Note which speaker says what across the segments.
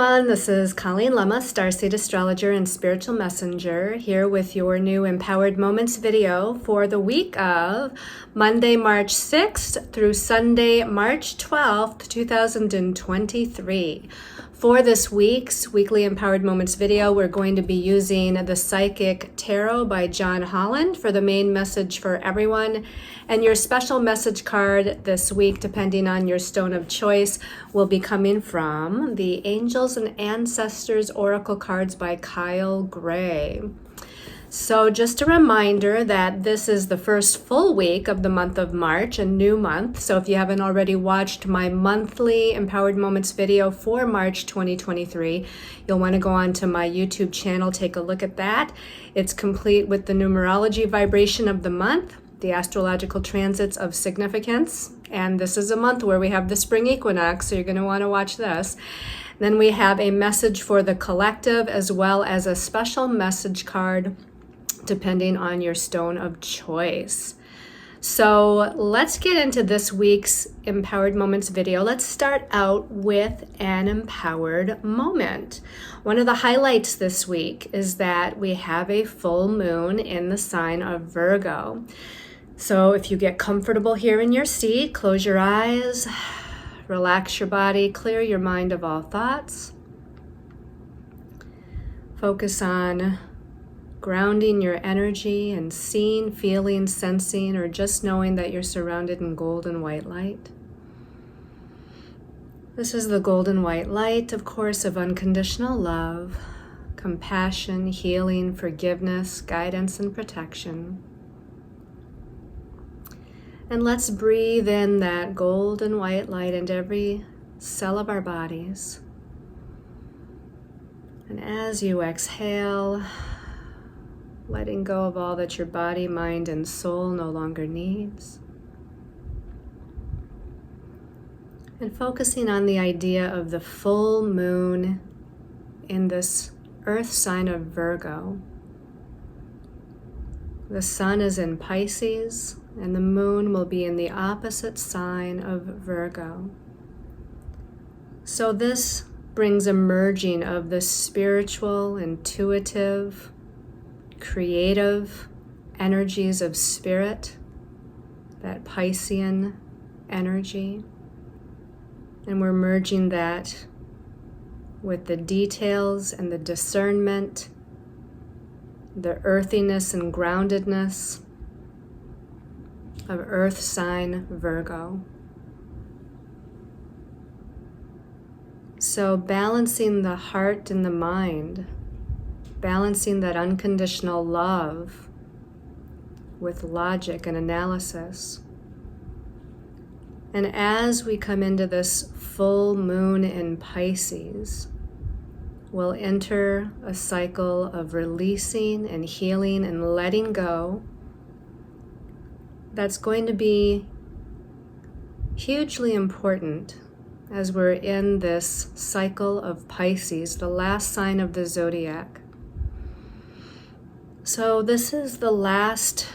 Speaker 1: everyone, this is Colleen Lemma, Starseed Astrologer and Spiritual Messenger, here with your new Empowered Moments video for the week of Monday, March 6th through Sunday, March 12th, 2023. For this week's weekly Empowered Moments video, we're going to be using the Psychic Tarot by John Holland for the main message for everyone. And your special message card this week, depending on your stone of choice, will be coming from the Angels and Ancestors Oracle cards by Kyle Gray. So just a reminder that this is the first full week of the month of March, a new month. So if you haven't already watched my monthly Empowered Moments video for March 2023, you'll want to go on to my YouTube channel, take a look at that. It's complete with the numerology vibration of the month, the astrological transits of significance, and this is a month where we have the Spring Equinox, so you're going to want to watch this. Then we have a message for the collective as well as a special message card depending on your stone of choice. So let's get into this week's Empowered Moments video. Let's start out with an empowered moment. One of the highlights this week is that we have a full moon in the sign of Virgo. So if you get comfortable here in your seat, close your eyes, relax your body, clear your mind of all thoughts. Focus on grounding your energy and seeing, feeling, sensing, or just knowing that you're surrounded in golden white light. This is the golden white light, of course, of unconditional love, compassion, healing, forgiveness, guidance, and protection. And let's breathe in that golden white light into every cell of our bodies. And as you exhale, letting go of all that your body, mind, and soul no longer needs. And focusing on the idea of the full moon in this earth sign of Virgo. The sun is in Pisces, and the moon will be in the opposite sign of Virgo. So this brings a merging of the spiritual, intuitive, creative energies of spirit, that Piscean energy, and we're merging that with the details and the discernment, the earthiness and groundedness of earth sign Virgo. So balancing the heart and the mind, balancing that unconditional love with logic and analysis. And as we come into this full moon in Pisces, we'll enter a cycle of releasing and healing and letting go. That's going to be hugely important as we're in this cycle of Pisces, the last sign of the zodiac. So this is the last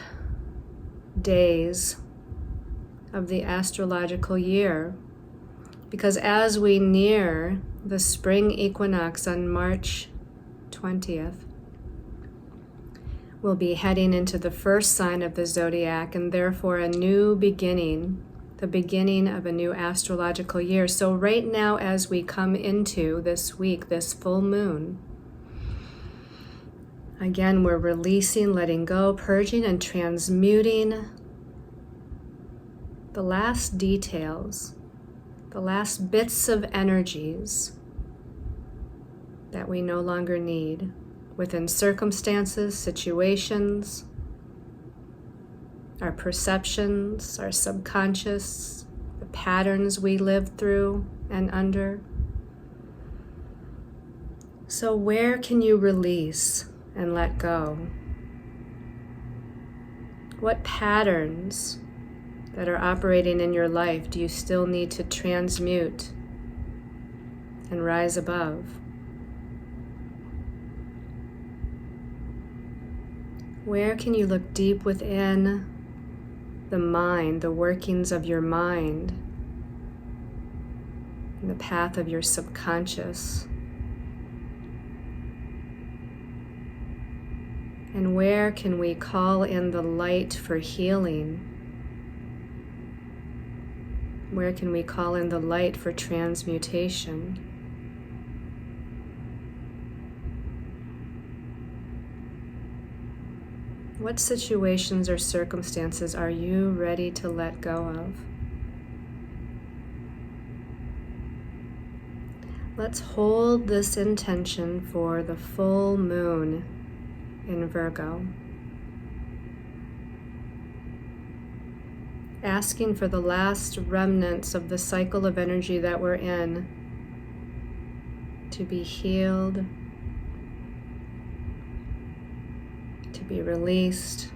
Speaker 1: days of the astrological year, because as we near the spring equinox on March 20th, we'll be heading into the first sign of the zodiac, and therefore a new beginning, the beginning of a new astrological year. So right now, as we come into this week, this full moon, again, we're releasing, letting go, purging, and transmuting the last details, the last bits of energies that we no longer need within circumstances, situations, our perceptions, our subconscious, the patterns we live through and under. So where can you release and let go? What patterns that are operating in your life do you still need to transmute and rise above? Where can you look deep within the mind, the workings of your mind, and the path of your subconscious, And where can we call in the light for healing? Where can we call in the light for transmutation? What situations or circumstances are you ready to let go of? Let's hold this intention for the full moon in Virgo. Asking for the last remnants of the cycle of energy that we're in to be healed, to be released,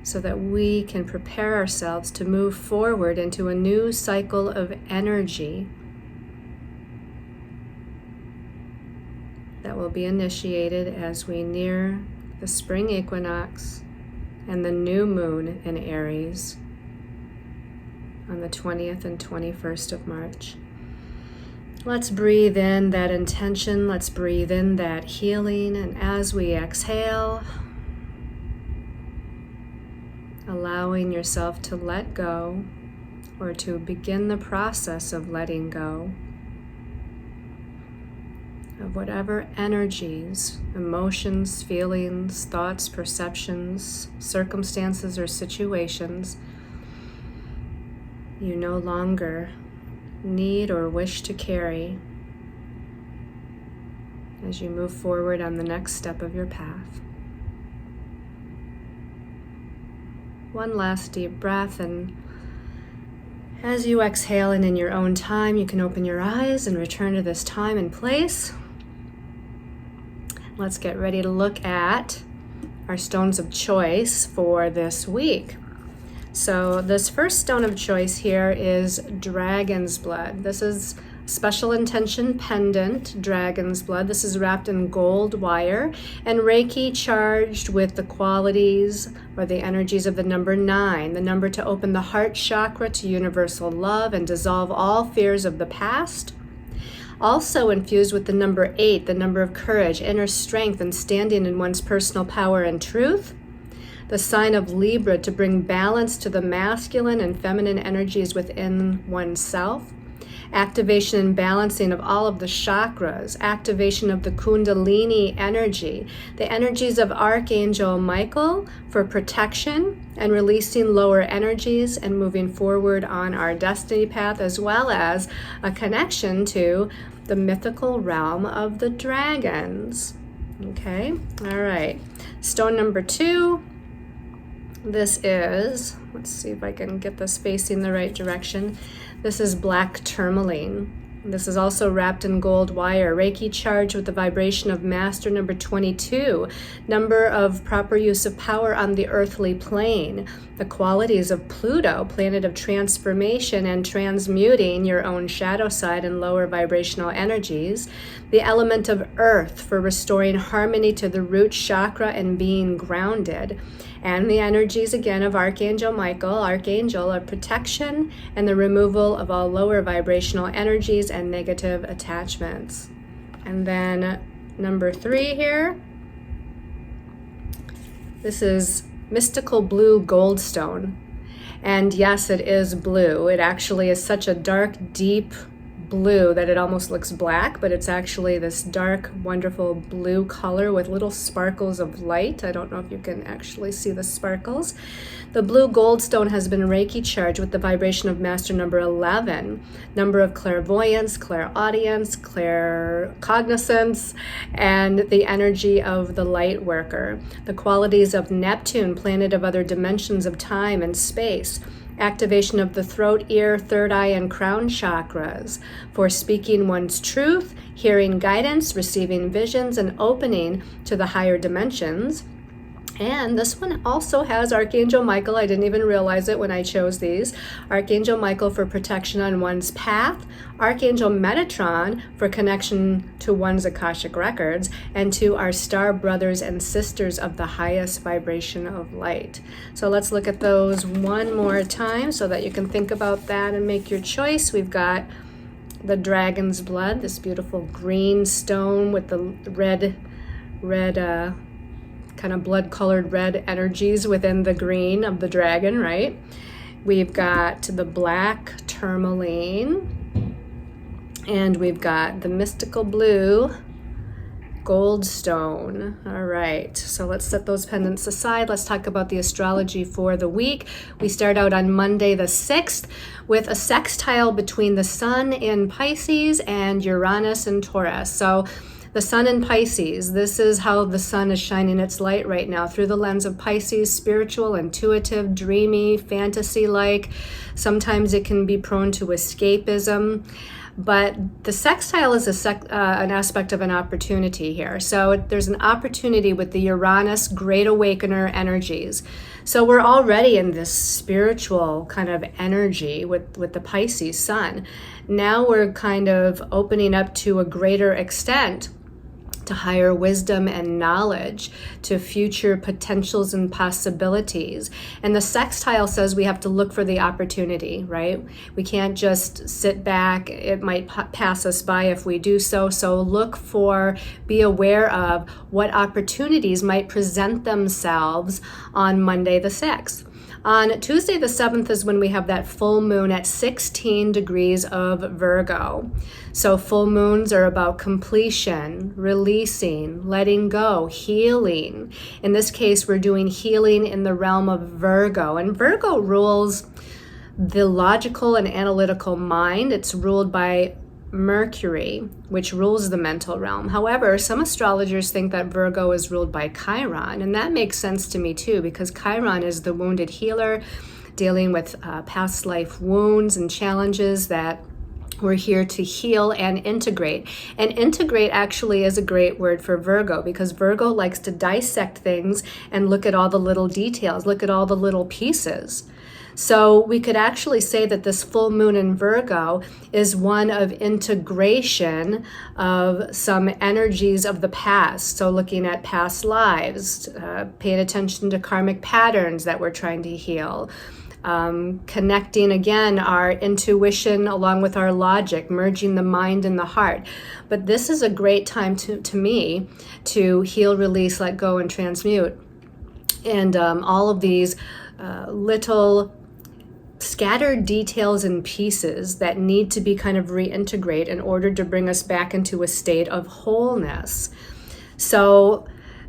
Speaker 1: so that we can prepare ourselves to move forward into a new cycle of energy that will be initiated as we near the spring equinox and the new moon in Aries on the 20th and 21st of March. Let's breathe in that intention. Let's breathe in that healing. And as we exhale, allowing yourself to let go or to begin the process of letting go of whatever energies, emotions, feelings, thoughts, perceptions, circumstances, or situations you no longer need or wish to carry as you move forward on the next step of your path. One last deep breath, and as you exhale and in your own time, you can open your eyes and return to this time and place. Let's get ready to look at our stones of choice for this week. So this first stone of choice here is dragon's blood. This is special intention pendant, dragon's blood. This is wrapped in gold wire and Reiki charged with the qualities or the energies of the number 9, the number to open the heart chakra to universal love and dissolve all fears of the past. Also infused with the number 8, the number of courage, inner strength, and standing in one's personal power and truth. The sign of Libra to bring balance to the masculine and feminine energies within oneself. Activation and balancing of all of the chakras, activation of the Kundalini energy, the energies of Archangel Michael for protection and releasing lower energies and moving forward on our destiny path, as well as a connection to the mythical realm of the dragons. Okay, all right. Stone number 2. This is, let's see if I can get this facing the right direction. This is black tourmaline. This is also wrapped in gold wire, Reiki charged with the vibration of master number 22, number of proper use of power on the earthly plane, the qualities of Pluto, planet of transformation and transmuting your own shadow side and lower vibrational energies, the element of earth for restoring harmony to the root chakra and being grounded, and the energies again of Archangel Michael, Archangel of protection and the removal of all lower vibrational energies and negative attachments. And then number 3 here, this is mystical blue goldstone. And yes, it is blue. It actually is such a dark, deep blue that it almost looks black, but it's actually this dark, wonderful blue color with little sparkles of light. I don't know if you can actually see the sparkles. The blue goldstone has been Reiki charged with the vibration of master number 11, number of clairvoyance, clairaudience, claircognizance, and the energy of the light worker, the qualities of Neptune, planet of other dimensions of time and space, activation of the throat, ear, third eye, and crown chakras for speaking one's truth, hearing guidance, receiving visions, and opening to the higher dimensions. And this one also has Archangel Michael. I didn't even realize it when I chose these. Archangel Michael for protection on one's path, Archangel Metatron for connection to one's Akashic records, and to our star brothers and sisters of the highest vibration of light. So let's look at those one more time so that you can think about that and make your choice. We've got the dragon's blood, this beautiful green stone with the red kind of blood-colored red energies within the green of the dragon, right? We've got the black tourmaline, and we've got the mystical blue goldstone. All right, so let's set those pendants aside. Let's talk about the astrology for the week. We start out on Monday the 6th with a sextile between the sun in Pisces and Uranus in Taurus. So the sun in Pisces, this is how the sun is shining its light right now through the lens of Pisces, spiritual, intuitive, dreamy, fantasy-like. Sometimes it can be prone to escapism. But the sextile is an aspect of an opportunity here. So there's an opportunity with the Uranus Great Awakener energies. So we're already in this spiritual kind of energy with the Pisces sun. Now we're kind of opening up to a greater extent to higher wisdom and knowledge, to future potentials and possibilities. And the sextile says we have to look for the opportunity, right? We can't just sit back. It might pass us by if we do so. So look for, be aware of what opportunities might present themselves on Monday the 6th. On Tuesday the 7th is when we have that full moon at 16 degrees of Virgo. So full moons are about completion, releasing, letting go, healing. In this case, we're doing healing in the realm of Virgo. And Virgo rules the logical and analytical mind. It's ruled by Mercury, which rules the mental realm. However, some astrologers think that Virgo is ruled by Chiron, and that makes sense to me too, because Chiron is the wounded healer, dealing with past life wounds and challenges that we're here to heal and integrate. And integrate actually is a great word for Virgo, because Virgo likes to dissect things and look at all the little details, look at all the little pieces. So we could actually say that this full moon in Virgo is one of integration of some energies of the past. So looking at past lives, paying attention to karmic patterns that we're trying to heal. Connecting again our intuition along with our logic, merging the mind and the heart. But this is a great time to me to heal, release, let go, and transmute. And all of these little scattered details and pieces that need to be kind of reintegrate in order to bring us back into a state of wholeness. So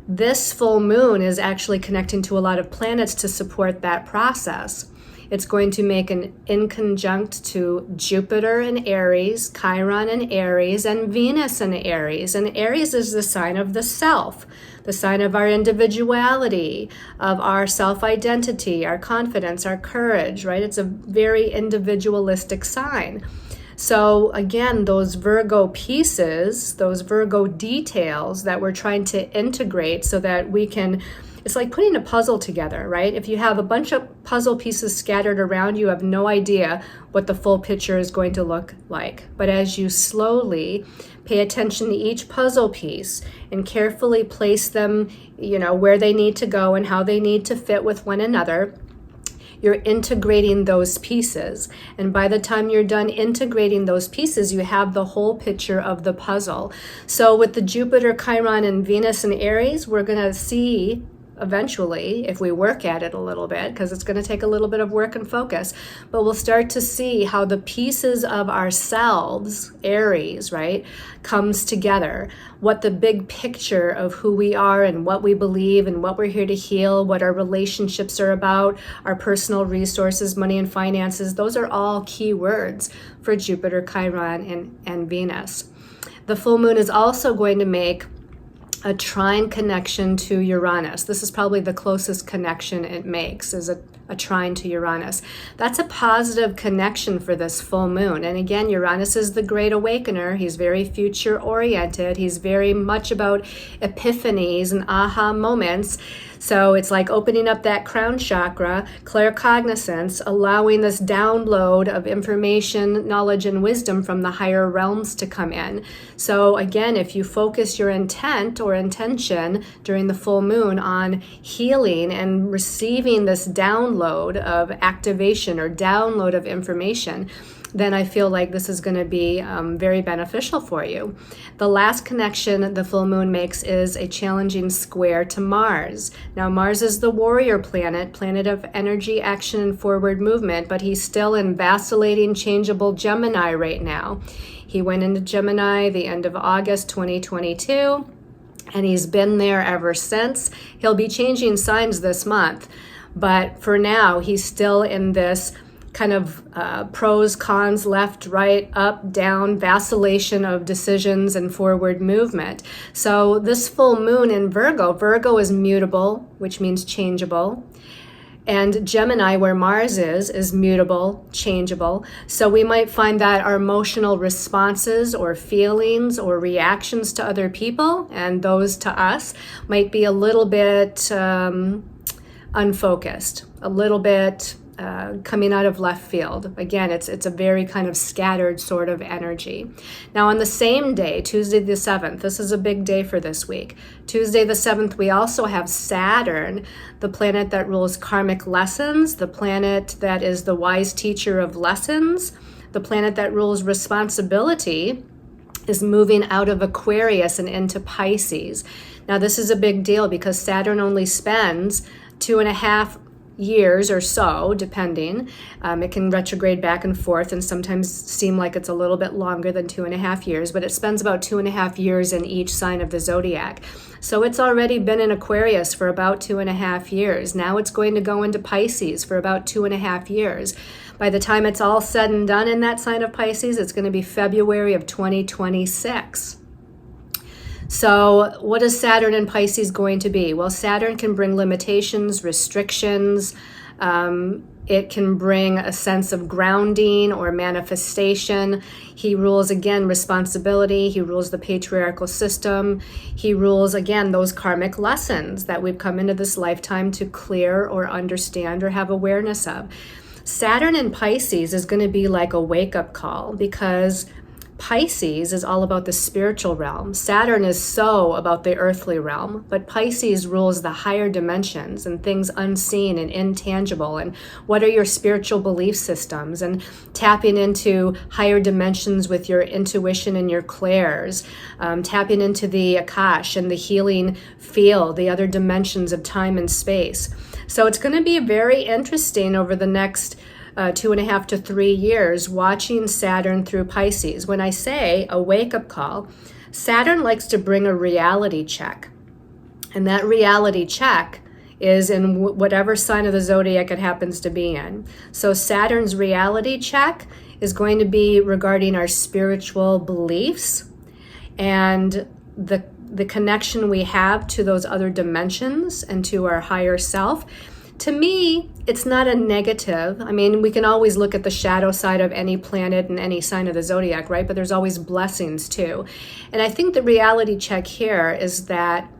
Speaker 1: this full moon is actually connecting to a lot of planets to support that process. It's going to make an inconjunct to Jupiter in Aries, Chiron in Aries, and Venus in Aries. And Aries is the sign of the self, the sign of our individuality, of our self-identity, our confidence, our courage, right? It's a very individualistic sign. So again, those Virgo pieces, those Virgo details that we're trying to integrate so that we can, it's like putting a puzzle together, right? If you have a bunch of puzzle pieces scattered around, you have no idea what the full picture is going to look like. But as you slowly pay attention to each puzzle piece and carefully place them, where they need to go and how they need to fit with one another, you're integrating those pieces. And by the time you're done integrating those pieces, you have the whole picture of the puzzle. So with the Jupiter, Chiron, and Venus in Aries, we're going to see eventually, if we work at it a little bit, because it's going to take a little bit of work and focus, but we'll start to see how the pieces of ourselves, Aries, right, comes together. What the big picture of who we are and what we believe and what we're here to heal, what our relationships are about, our personal resources, money and finances, those are all key words for Jupiter, Chiron, and Venus. The full moon is also going to make a trine connection to Uranus. This is probably the closest connection it makes, is a trine to Uranus. That's a positive connection for this full moon. And again, Uranus is the Great Awakener. He's very future oriented. He's very much about epiphanies and aha moments. So it's like opening up that crown chakra, claircognizance, allowing this download of information, knowledge, and wisdom from the higher realms to come in. So again, if you focus your intent or intention during the full moon on healing and receiving this download of activation or download of information, then I feel like this is going to be very beneficial for you. The last connection the full moon makes is a challenging square to Mars. Now, Mars is the warrior planet, planet of energy, action, and forward movement, but he's still in vacillating, changeable Gemini right now. He went into Gemini the end of August 2022, and he's been there ever since. He'll be changing signs this month, but for now, he's still in this kind of pros, cons, left, right, up, down, vacillation of decisions and forward movement. So this full moon in Virgo is mutable, which means changeable. And Gemini, where Mars is mutable, changeable. So we might find that our emotional responses or feelings or reactions to other people and those to us might be a little bit unfocused, a little bit coming out of left field. Again, it's a very kind of scattered sort of energy. Now on the same day, Tuesday the 7th, this is a big day for this week. Tuesday the 7th, we also have Saturn, the planet that rules karmic lessons, the planet that is the wise teacher of lessons, the planet that rules responsibility, is moving out of Aquarius and into Pisces. Now this is a big deal because Saturn only spends 2.5 years or so, depending. It can retrograde back and forth and sometimes seem like it's a little bit longer than 2.5 years, but it spends about 2.5 years in each sign of the zodiac. So it's already been in Aquarius for about 2.5 years. Now it's going to go into Pisces for about 2.5 years. By the time it's all said and done in that sign of Pisces, it's going to be February of 2026. So what is Saturn in Pisces going to be? Well, Saturn can bring limitations, restrictions. It can bring a sense of grounding or manifestation. He rules, again, responsibility. He rules the patriarchal system. He rules, again, those karmic lessons that we've come into this lifetime to clear or understand or have awareness of. Saturn in Pisces is going to be like a wake-up call because Pisces is all about the spiritual realm. Saturn is so about the earthly realm, but Pisces rules the higher dimensions and things unseen and intangible. And what are your spiritual belief systems? And tapping into higher dimensions with your intuition and your clairs, tapping into the Akash and the healing field, the other dimensions of time and space. So it's going to be very interesting over the next 2.5 to 3 years watching Saturn through Pisces. When I say a wake-up call, Saturn likes to bring a reality check. And that reality check is in whatever sign of the zodiac it happens to be in. So Saturn's reality check is going to be regarding our spiritual beliefs and the connection we have to those other dimensions and to our higher self. To me, it's not a negative. I mean, we can always look at the shadow side of any planet and any sign of the zodiac, right? But there's always blessings too. And I think the reality check here is that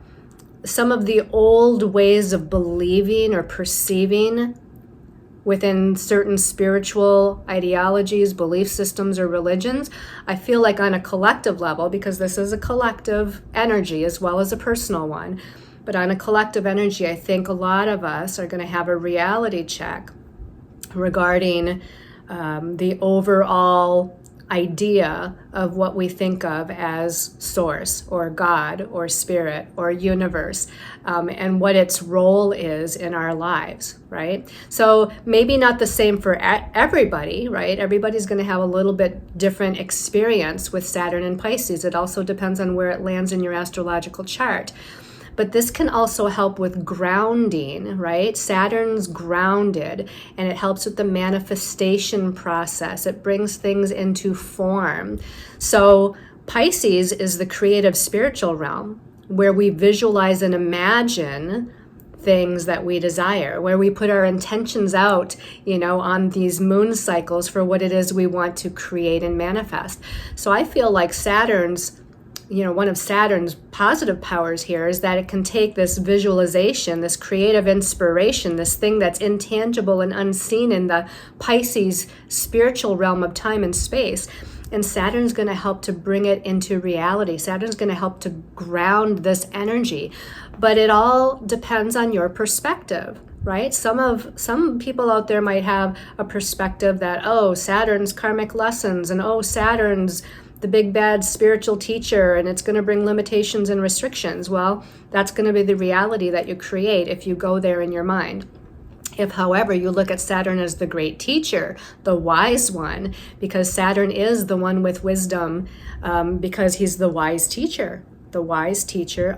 Speaker 1: some of the old ways of believing or perceiving within certain spiritual ideologies, belief systems, or religions, I feel like on a collective level, because this is a collective energy as well as a personal one, but on a collective energy, I think a lot of us are going to have a reality check regarding the overall idea of what we think of as source or God or spirit or universe, and what its role is in our lives, right? So maybe not the same for everybody, right? Everybody's going to have a little bit different experience with Saturn and Pisces. It also depends on where it lands in your astrological chart. But this can also help with grounding, right? Saturn's grounded, and it helps with the manifestation process. It brings things into form. So Pisces is the creative spiritual realm where we visualize and imagine things that we desire, where we put our intentions out, on these moon cycles for what it is we want to create and manifest. So I feel like one of Saturn's positive powers here is that it can take this visualization, this creative inspiration, this thing that's intangible and unseen in the Pisces spiritual realm of time and space. And Saturn's going to help to bring it into reality. Saturn's going to help to ground this energy. But it all depends on your perspective, right? Some people out there might have a perspective that, oh, Saturn's karmic lessons, and oh, Saturn's the big bad spiritual teacher, and it's going to bring limitations and restrictions. Well, that's going to be the reality that you create if you go there in your mind. If, however, you look at Saturn as the great teacher, the wise one, because Saturn is the one with wisdom, because he's the wise teacher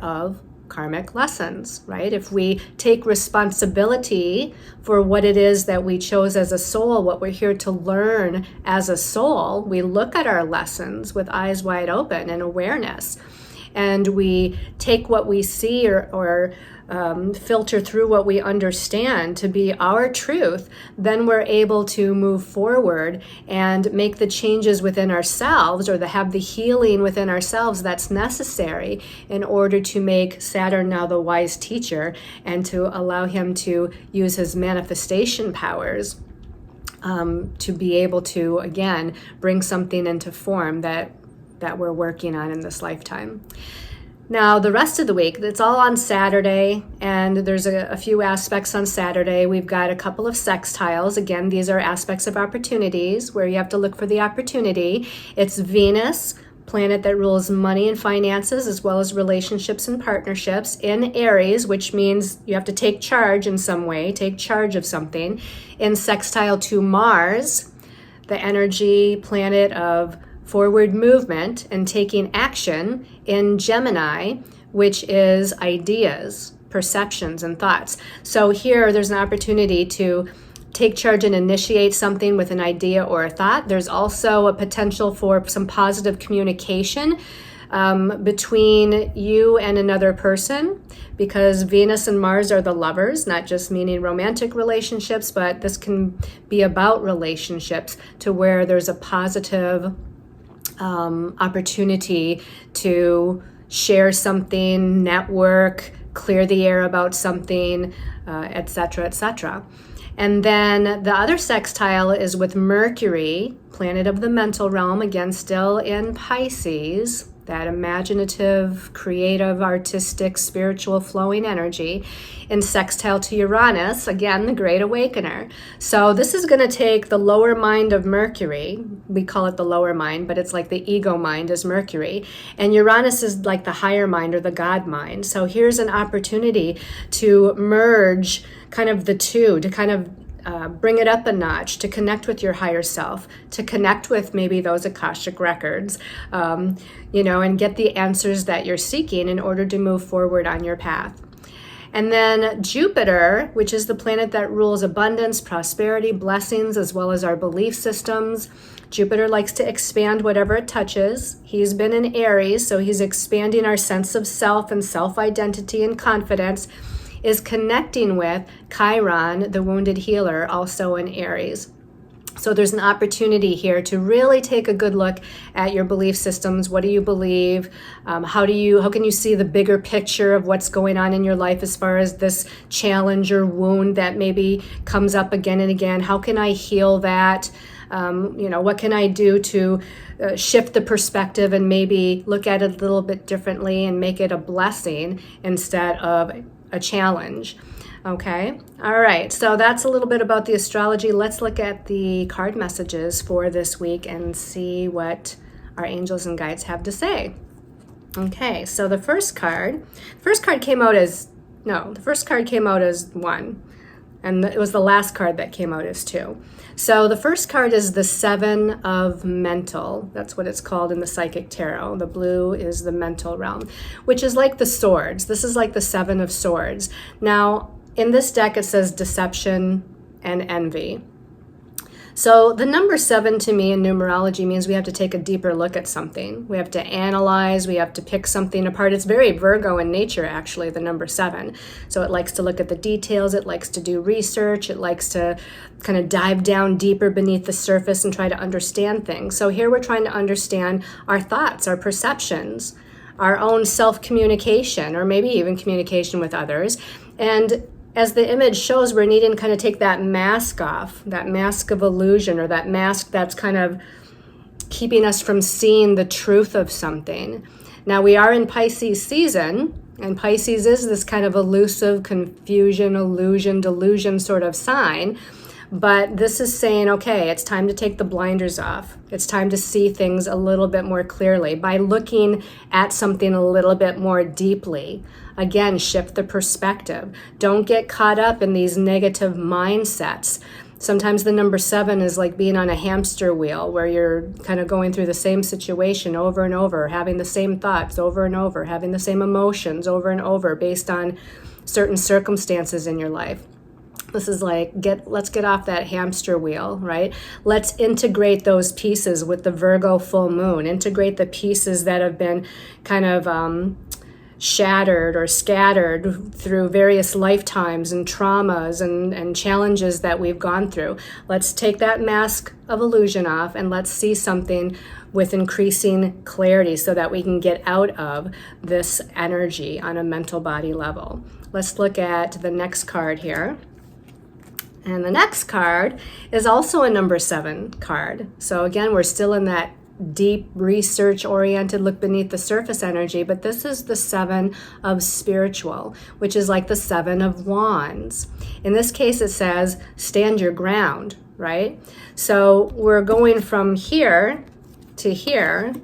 Speaker 1: of karmic lessons, right? If we take responsibility for what it is that we chose as a soul, what we're here to learn as a soul, we look at our lessons with eyes wide open and awareness, and we take what we see or filter through what we understand to be our truth, then we're able to move forward and make the changes within ourselves, or have the healing within ourselves that's necessary in order to make Saturn now the wise teacher, and to allow him to use his manifestation powers to be able to, again, bring something into form that we're working on in this lifetime. Now, the rest of the week, it's all on Saturday, and there's a few aspects on Saturday. We've got a couple of sextiles. Again, these are aspects of opportunities where you have to look for the opportunity. It's Venus, planet that rules money and finances, as well as relationships and partnerships, in Aries, which means you have to take charge in some way, take charge of something, in sextile to Mars, the energy planet of forward movement and taking action, in Gemini, which is ideas, perceptions, and thoughts. So here there's an opportunity to take charge and initiate something with an idea or a thought. There's also a potential for some positive communication between you and another person, because Venus and Mars are the lovers, not just meaning romantic relationships, but this can be about relationships, to where there's a positive opportunity to share something, network, clear the air about something, etc., etc. And then the other sextile is with Mercury, planet of the mental realm, again, still in Pisces, that imaginative, creative, artistic, spiritual, flowing energy, in sextile to Uranus, again, the Great Awakener. So this is going to take the lower mind of Mercury. We call it the lower mind, but it's like the ego mind is Mercury. And Uranus is like the higher mind, or the God mind. So here's an opportunity to merge kind of the two, to kind of bring it up a notch, to connect with your higher self, to connect with maybe those Akashic records, and get the answers that you're seeking in order to move forward on your path. And then Jupiter, which is the planet that rules abundance, prosperity, blessings, as well as our belief systems. Jupiter likes to expand whatever it touches. He's been in Aries, so he's expanding our sense of self and self-identity and confidence, is connecting with Chiron, the wounded healer, also in Aries. So there's an opportunity here to really take a good look at your belief systems. What do you believe? How can you see the bigger picture of what's going on in your life as far as this challenge or wound that maybe comes up again and again? How can I heal that? What can I do to shift the perspective and maybe look at it a little bit differently and make it a blessing instead of a challenge? Okay. All right. So that's a little bit about the astrology. Let's look at the card messages for this week and see what our angels and guides have to say. Okay. So the first card came out as 1, and it was the last card that came out as 2. So the first card is the 7 of mental. That's what it's called in the psychic tarot. The blue is the mental realm, which is like the swords. This is like the 7 of swords. Now, in this deck, it says deception and envy. So the number 7 to me in numerology means we have to take a deeper look at something. We have to analyze, we have to pick something apart. It's very Virgo in nature, actually, the number 7. So it likes to look at the details, it likes to do research, it likes to kind of dive down deeper beneath the surface and try to understand things. So here we're trying to understand our thoughts, our perceptions, our own self-communication, or maybe even communication with others. And as the image shows, we're needing to kind of take that mask off, that mask of illusion, or that mask that's kind of keeping us from seeing the truth of something. Now, we are in Pisces season, And Pisces is this kind of elusive, confusion, illusion, delusion sort of sign. But this is saying, okay, it's time to take the blinders off. It's time to see things a little bit more clearly by looking at something a little bit more deeply. Again, shift the perspective. Don't get caught up in these negative mindsets. Sometimes the number 7 is like being on a hamster wheel where you're kind of going through the same situation over and over, having the same thoughts over and over, having the same emotions over and over based on certain circumstances in your life. This is like, let's get off that hamster wheel, right? Let's integrate those pieces with the Virgo full moon. Integrate the pieces that have been kind of shattered or scattered through various lifetimes and traumas and challenges that we've gone through. Let's take that mask of illusion off and let's see something with increasing clarity so that we can get out of this energy on a mental body level. Let's look at the next card here. And the next card is also a number 7 card. So again, we're still in that deep research-oriented look beneath the surface energy, but this is the 7 of spiritual, which is like the 7 of wands. In this case, it says, stand your ground, right? So we're going from here to here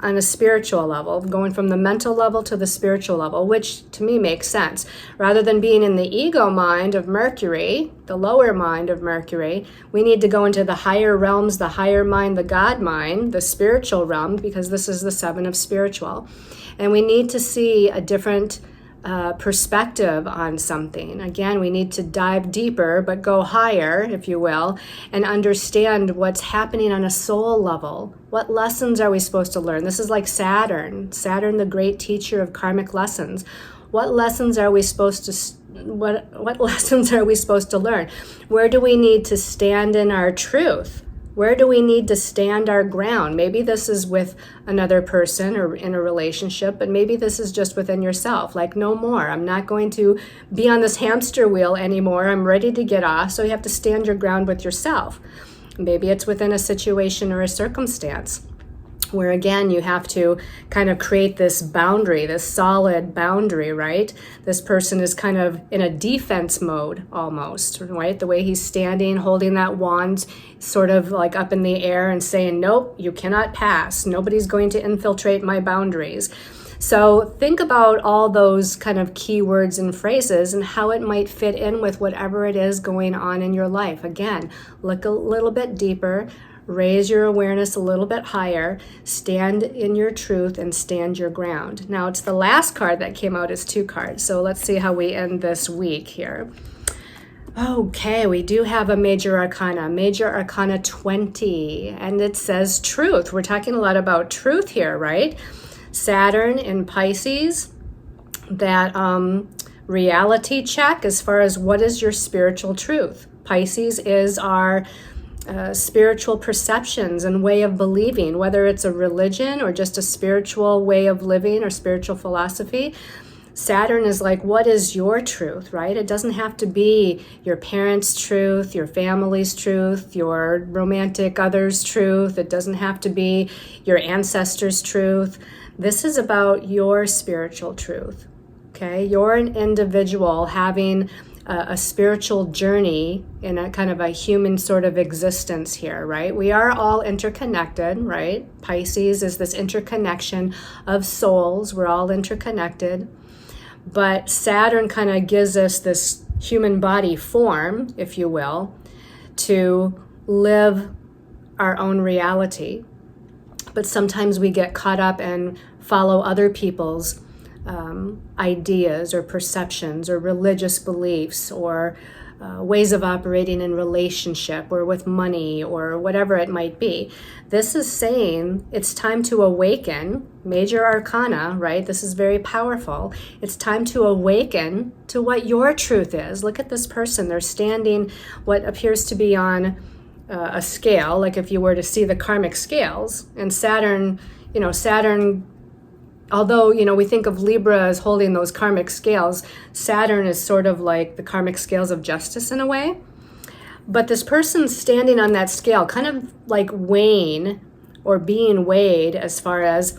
Speaker 1: on a spiritual level, going from the mental level to the spiritual level, which to me makes sense. Rather than being in the ego mind of Mercury, the lower mind of Mercury, we need to go into the higher realms, the higher mind, the God mind, the spiritual realm, because this is the 7 of spiritual. And we need to see a different perspective on something. Again, we need to dive deeper, but go higher, if you will, and understand what's happening on a soul level. What lessons are we supposed to learn? This is like Saturn, the great teacher of karmic lessons. What lessons are we supposed to what lessons are we supposed to learn? Where do we need to stand in our truth? Where do we need to stand our ground? Maybe this is with another person or in a relationship, but maybe this is just within yourself. Like, no more. I'm not going to be on this hamster wheel anymore. I'm ready to get off. So you have to stand your ground with yourself. Maybe it's within a situation or a circumstance where, again, you have to kind of create this boundary, this solid boundary, right? This person is kind of in a defense mode almost, right? The way he's standing, holding that wand sort of like up in the air and saying, nope, you cannot pass. Nobody's going to infiltrate my boundaries. So think about all those kind of keywords and phrases and how it might fit in with whatever it is going on in your life. Again, look a little bit deeper, raise your awareness a little bit higher, stand in your truth, and stand your ground. Now, it's the last card that came out as 2 cards. So let's see how we end this week here. Okay, we do have a major arcana 20, and it says truth. We're talking a lot about truth here, right? Saturn in Pisces, that reality check as far as what is your spiritual truth. Pisces is our spiritual perceptions and way of believing, whether it's a religion or just a spiritual way of living or spiritual philosophy. Saturn is like, what is your truth, right? It doesn't have to be your parents' truth, your family's truth, your romantic other's truth. It doesn't have to be your ancestors' truth. This is about your spiritual truth, okay? You're an individual having a spiritual journey in a kind of a human sort of existence here, right? We are all interconnected, right? Pisces is this interconnection of souls. We're all interconnected. But Saturn kind of gives us this human body form, if you will, to live our own reality. But sometimes we get caught up and follow other people's ideas or perceptions or religious beliefs or ways of operating in relationship or with money or whatever it might be. This is saying it's time to awaken, major arcana, right? This is very powerful. It's time to awaken to what your truth is. Look at this person. They're standing what appears to be on a scale, like if you were to see the karmic scales. And Saturn, although, we think of Libra as holding those karmic scales, Saturn is sort of like the karmic scales of justice in a way. But this person's standing on that scale, kind of like weighing or being weighed as far as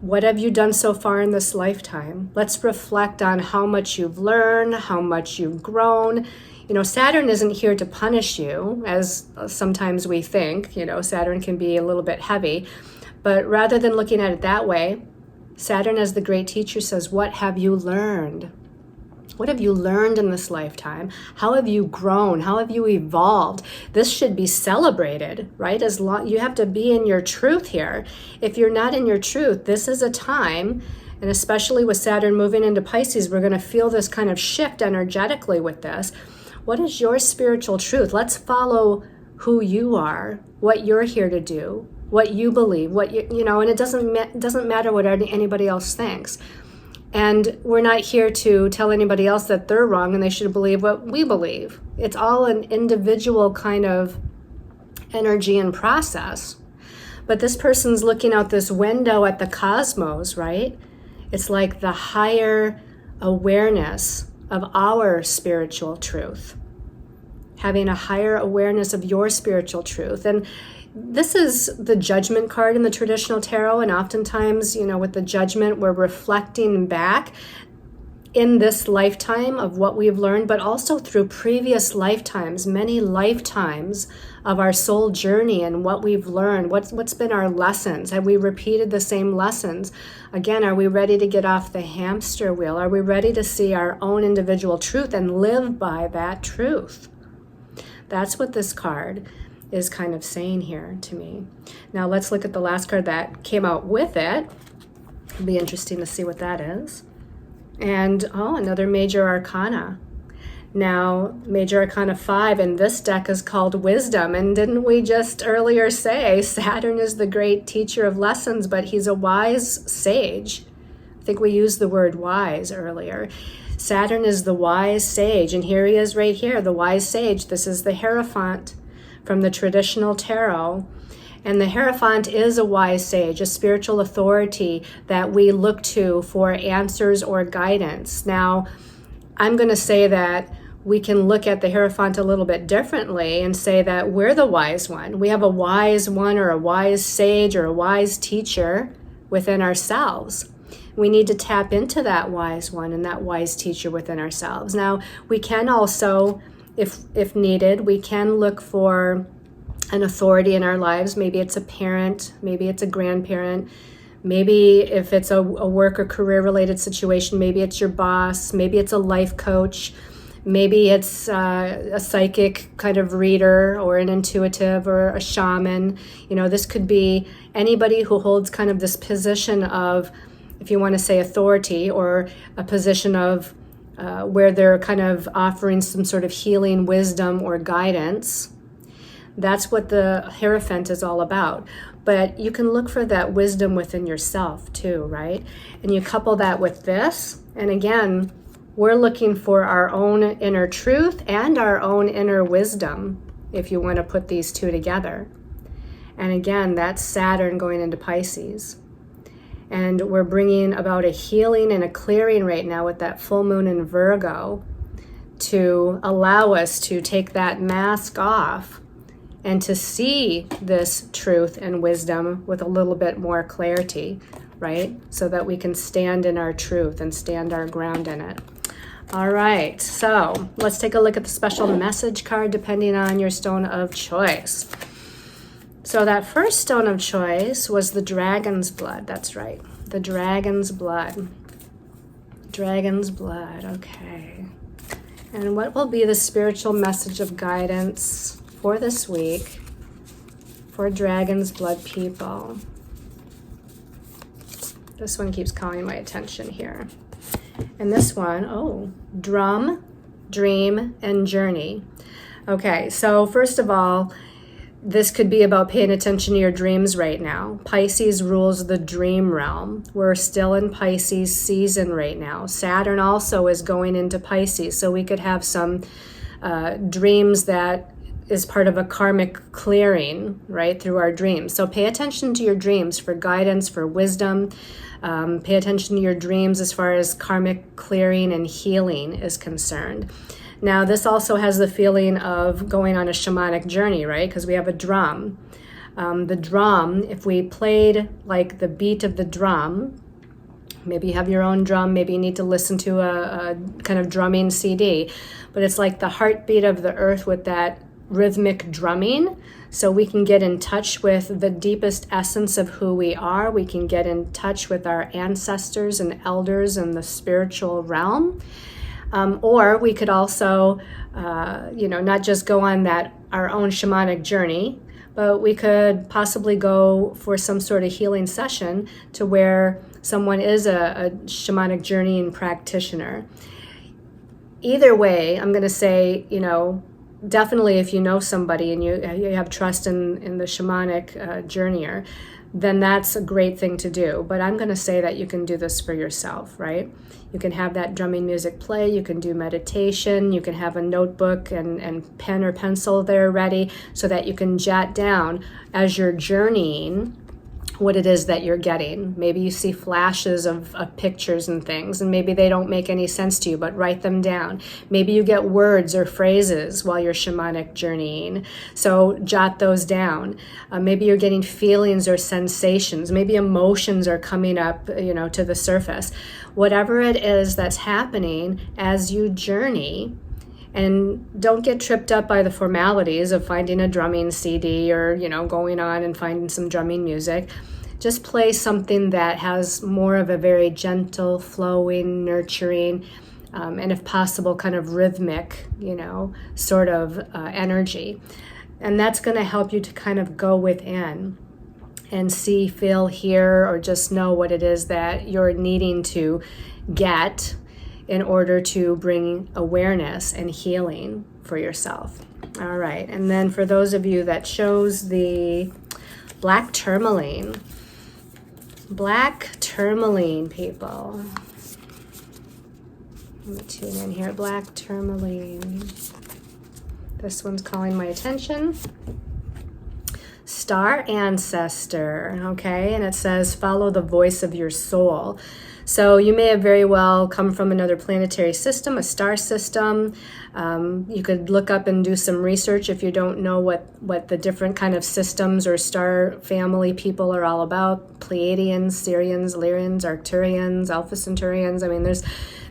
Speaker 1: What have you done so far in this lifetime? Let's reflect on how much you've learned, how much you've grown. You know, Saturn isn't here to punish you, as sometimes we think. You know, Saturn can be a little bit heavy. But rather than looking at it that way, Saturn as the great teacher says, what have you learned? What have you learned in this lifetime? How have you grown? How have you evolved? This should be celebrated, right? As long you have to be in your truth here. If you're not in your truth, this is a time, and especially with Saturn moving into Pisces, we're going to feel this kind of shift energetically with this. What is your spiritual truth? Let's follow who you are, what you're here to do, what you believe, what you know, and it doesn't matter what anybody else thinks. And we're not here to tell anybody else that they're wrong and they should believe what we believe. It's all an individual kind of energy and process. But this person's looking out this window at the cosmos, right? It's like the higher awareness of our spiritual truth. Having a higher awareness of your spiritual truth. And this is the judgment card in the traditional tarot, and oftentimes, you know, with the judgment, we're reflecting back in this lifetime of what we've learned, but also through previous lifetimes, many lifetimes of our soul journey and what we've learned. What's been our lessons? Have we repeated the same lessons? Again, are we ready to get off the hamster wheel? Are we ready to see our own individual truth and live by that truth? That's what this card is kind of saying here to me. Now let's look at the last card that came out with it. It'll be interesting to see what that is. And another major arcana. Now, major arcana 5 in this deck is called wisdom. And didn't we just earlier say Saturn is the great teacher of lessons, but he's a wise sage. I think we used the word wise earlier. Saturn is the wise sage, and here he is right here, the wise sage. This is the Hierophant from the traditional tarot. And the Hierophant is a wise sage, a spiritual authority that we look to for answers or guidance. Now, I'm going to say that we can look at the Hierophant a little bit differently and say that we're the wise one. We have a wise one or a wise sage or a wise teacher within ourselves. We need to tap into that wise one and that wise teacher within ourselves. Now, we can also, if needed, we can look for an authority in our lives. Maybe it's a parent, maybe it's a grandparent, maybe if it's a work or career related situation, maybe it's your boss, maybe it's a life coach, maybe it's a psychic kind of reader or an intuitive or a shaman. You know, this could be anybody who holds kind of this position of, if you want to say authority, or a position of where they're kind of offering some sort of healing wisdom or guidance. That's what the Hierophant is all about. But you can look for that wisdom within yourself too, right? And you couple that with this, and again, we're looking for our own inner truth and our own inner wisdom, if you want to put these two together. And again, that's Saturn going into Pisces. And we're bringing about a healing and a clearing right now with that full moon in Virgo to allow us to take that mask off and to see this truth and wisdom with a little bit more clarity, right? So that we can stand in our truth and stand our ground in it. All right, so let's take a look at the special message card depending on your stone of choice. So that first stone of choice was the dragon's blood. That's right, the dragon's blood. Dragon's blood, okay. And what will be the spiritual message of guidance for this week for dragon's blood people? This one keeps calling my attention here. And this one, drum, dream, and journey. Okay, so first of all, this could be about paying attention to your dreams right now. Pisces rules the dream realm. We're still in Pisces season right now. Saturn also is going into Pisces, so we could have some dreams that is part of a karmic clearing, right, through our dreams. So pay attention to your dreams for guidance, for wisdom. Pay attention to your dreams as far as karmic clearing and healing is concerned. Now, this also has the feeling of going on a shamanic journey, right? Because we have a drum. The drum, if we played like the beat of the drum, maybe you have your own drum, maybe you need to listen to a kind of drumming CD, but it's like the heartbeat of the earth with that rhythmic drumming. So we can get in touch with the deepest essence of who we are. We can get in touch with our ancestors and elders in the spiritual realm. Or we could also, not just go on our own shamanic journey, but we could possibly go for some sort of healing session to where someone is a shamanic journeying practitioner. Either way, I'm going to say, definitely if you know somebody and you have trust in the shamanic journeyer, then that's a great thing to do. But I'm going to say that you can do this for yourself, right? You can have that drumming music play, you can do meditation, you can have a notebook and pen or pencil there ready so that you can jot down as you're journeying what it is that you're getting. Maybe you see flashes of pictures and things, and maybe they don't make any sense to you, but write them down. Maybe you get words or phrases while you're shamanic journeying, so jot those down. Maybe you're getting feelings or sensations. Maybe emotions are coming up, to the surface. Whatever it is that's happening as you journey. And don't get tripped up by the formalities of finding a drumming CD or, going on and finding some drumming music. Just play something that has more of a very gentle, flowing, nurturing, and if possible, kind of rhythmic, sort of energy. And that's going to help you to kind of go within and see, feel, hear, or just know what it is that you're needing to get in order to bring awareness and healing for yourself. All right, and then for those of you that chose the black tourmaline, people. Let me tune in here, black tourmaline. This one's calling my attention. Star ancestor, okay, and it says follow the voice of your soul. So you may have very well come from another planetary system, a star system. You could look up and do some research if you don't know what the different kind of systems or star family people are all about. Pleiadians, Sirians, Lyrians, Arcturians, Alpha Centaurians. I mean, there's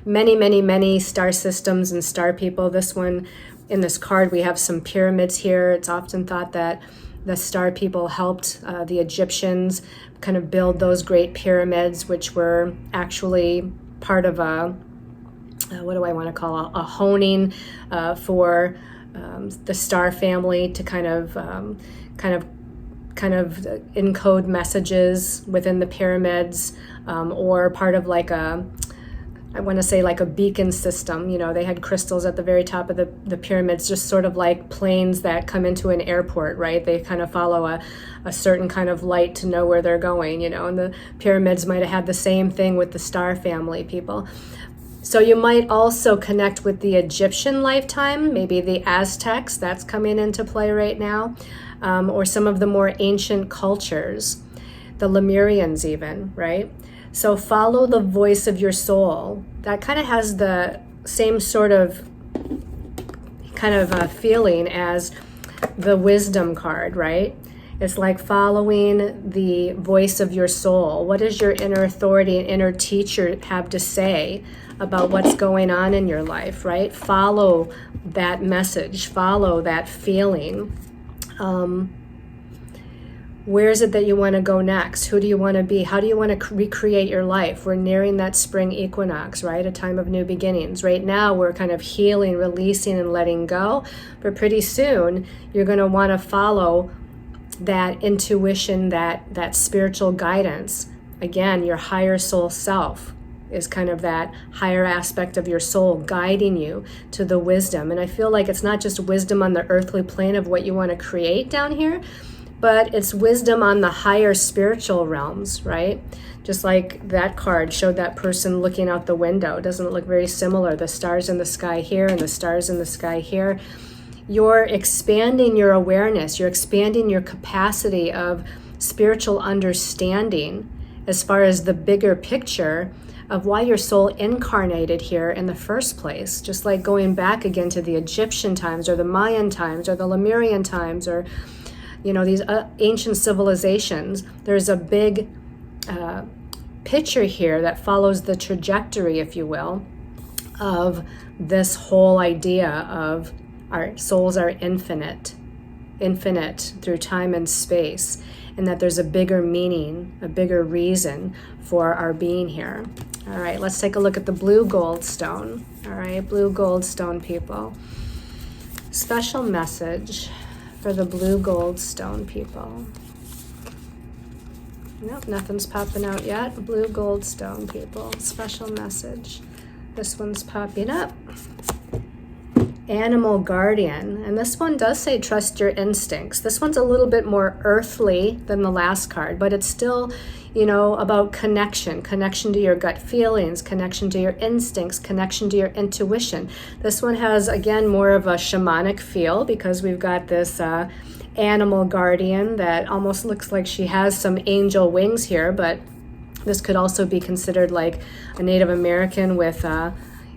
Speaker 1: many, many, many star systems and star people. This one, in this card, we have some pyramids here. It's often thought that the star people helped the Egyptians kind of build those great pyramids, which were actually part of a honing for the star family to kind of encode messages within the pyramids, or part of like a beacon system. They had crystals at the very top of the pyramids, just sort of like planes that come into an airport, right? They kind of follow a certain kind of light to know where they're going, and the pyramids might have had the same thing with the star family people. So you might also connect with the Egyptian lifetime, maybe the Aztecs, that's coming into play right now, or some of the more ancient cultures, the Lemurians even, right? So follow the voice of your soul. That kind of has the same sort of feeling as the wisdom card, right? It's like following the voice of your soul. What does your inner authority and inner teacher have to say about what's going on in your life, right? Follow that message, follow that feeling. Where is it that you want to go next? Who do you want to be? How do you want to recreate your life? We're nearing that spring equinox, right? A time of new beginnings. Right now, we're kind of healing, releasing, and letting go. But pretty soon, you're going to want to follow that intuition, that spiritual guidance. Again, your higher soul self is kind of that higher aspect of your soul guiding you to the wisdom. And I feel like it's not just wisdom on the earthly plane of what you want to create down here, but it's wisdom on the higher spiritual realms, right? Just like that card showed that person looking out the window. Doesn't it look very similar? The stars in the sky here and the stars in the sky here. You're expanding your awareness. You're expanding your capacity of spiritual understanding as far as the bigger picture of why your soul incarnated here in the first place. Just like going back again to the Egyptian times or the Mayan times or the Lemurian times or you know, these ancient civilizations, there's a big picture here that follows the trajectory, if you will, of this whole idea of our souls are infinite through time and space, and that there's a bigger meaning, a bigger reason for our being here. All right, let's take a look at the blue gold stone. All right, blue gold stone people. Special message for the blue gold stone people. Nope, nothing's popping out yet. Blue gold stone people. Special message. This one's popping up. Animal guardian. And this one does say trust your instincts. This one's a little bit more earthly than the last card, but it's still, you know, about connection to your gut feelings, connection to your instincts, connection to your intuition. This one has, again, more of a shamanic feel because we've got this animal guardian that almost looks like she has some angel wings here, but this could also be considered like a Native American with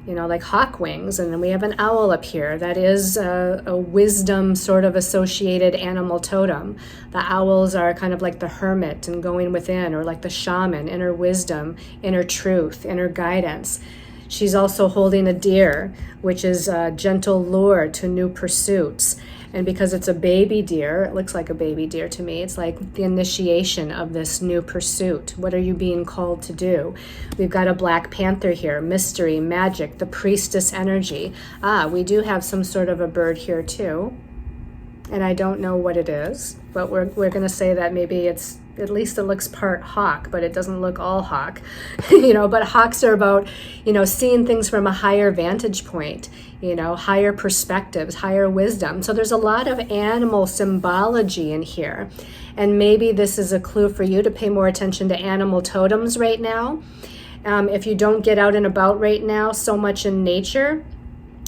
Speaker 1: you know, like hawk wings. And then we have an owl up here. That is a wisdom sort of associated animal totem. The owls are kind of like the hermit and going within, or like the shaman, inner wisdom, inner truth, inner guidance. She's also holding a deer, which is a gentle lure to new pursuits. And because it's a baby deer, it looks like a baby deer to me. It's like the initiation of this new pursuit. What are you being called to do? We've got a black panther here, mystery, magic, the priestess energy. We do have some sort of a bird here too. And I don't know what it is, but we're going to say that maybe it's, at least it looks part hawk, but it doesn't look all hawk, you know, but hawks are about, you know, seeing things from a higher vantage point, you know, higher perspectives, higher wisdom. So there's a lot of animal symbology in here. And maybe this is a clue for you to pay more attention to animal totems right now. If you don't get out and about right now so much in nature,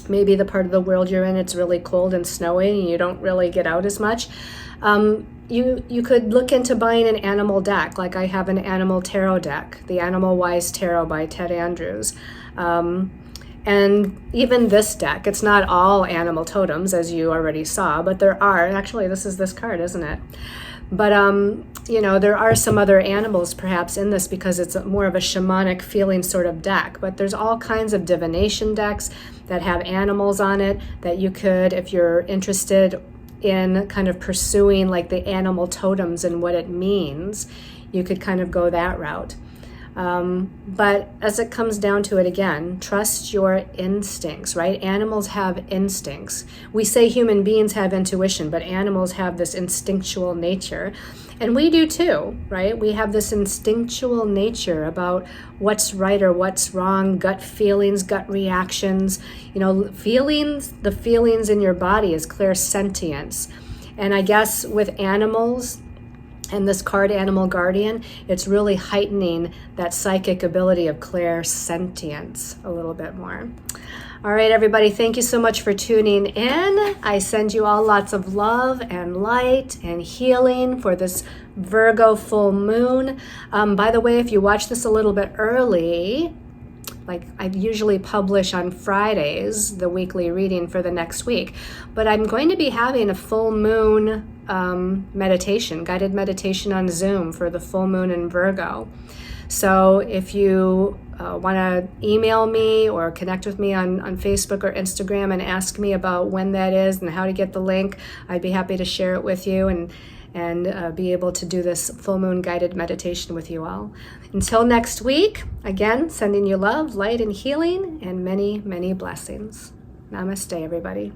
Speaker 1: maybe the part of the world you're in, it's really cold and snowy and you don't really get out as much. You could look into buying an animal deck. Like I have an animal tarot deck, the Animal Wise Tarot by Ted Andrews. And even this deck, it's not all animal totems, as you already saw, but there are. Actually, this is this card, isn't it? But, you know, there are some other animals perhaps in this because it's more of a shamanic feeling sort of deck. But there's all kinds of divination decks that have animals on it that you could, if you're interested in kind of pursuing like the animal totems and what it means, you could kind of go that route. But as it comes down to it again, trust your instincts, right? Animals have instincts. We say human beings have intuition, but animals have this instinctual nature. And we do too, right? We have this instinctual nature about what's right or what's wrong, gut feelings, gut reactions. You know, feelings, the feelings in your body is clairsentience. And I guess with animals, and this card, Animal Guardian, it's really heightening that psychic ability of clairsentience a little bit more. All right, everybody, thank you so much for tuning in. I send you all lots of love and light and healing for this Virgo full moon. By the way, if you watch this a little bit early, like I usually publish on Fridays, the weekly reading for the next week, but I'm going to be having a full moon meditation, guided meditation on Zoom for the full moon in Virgo. So if you want to email me or connect with me on Facebook or Instagram and ask me about when that is and how to get the link, I'd be happy to share it with you and be able to do this full moon guided meditation with you all. Until next week, again, sending you love, light, and healing, and many, many blessings. Namaste, everybody.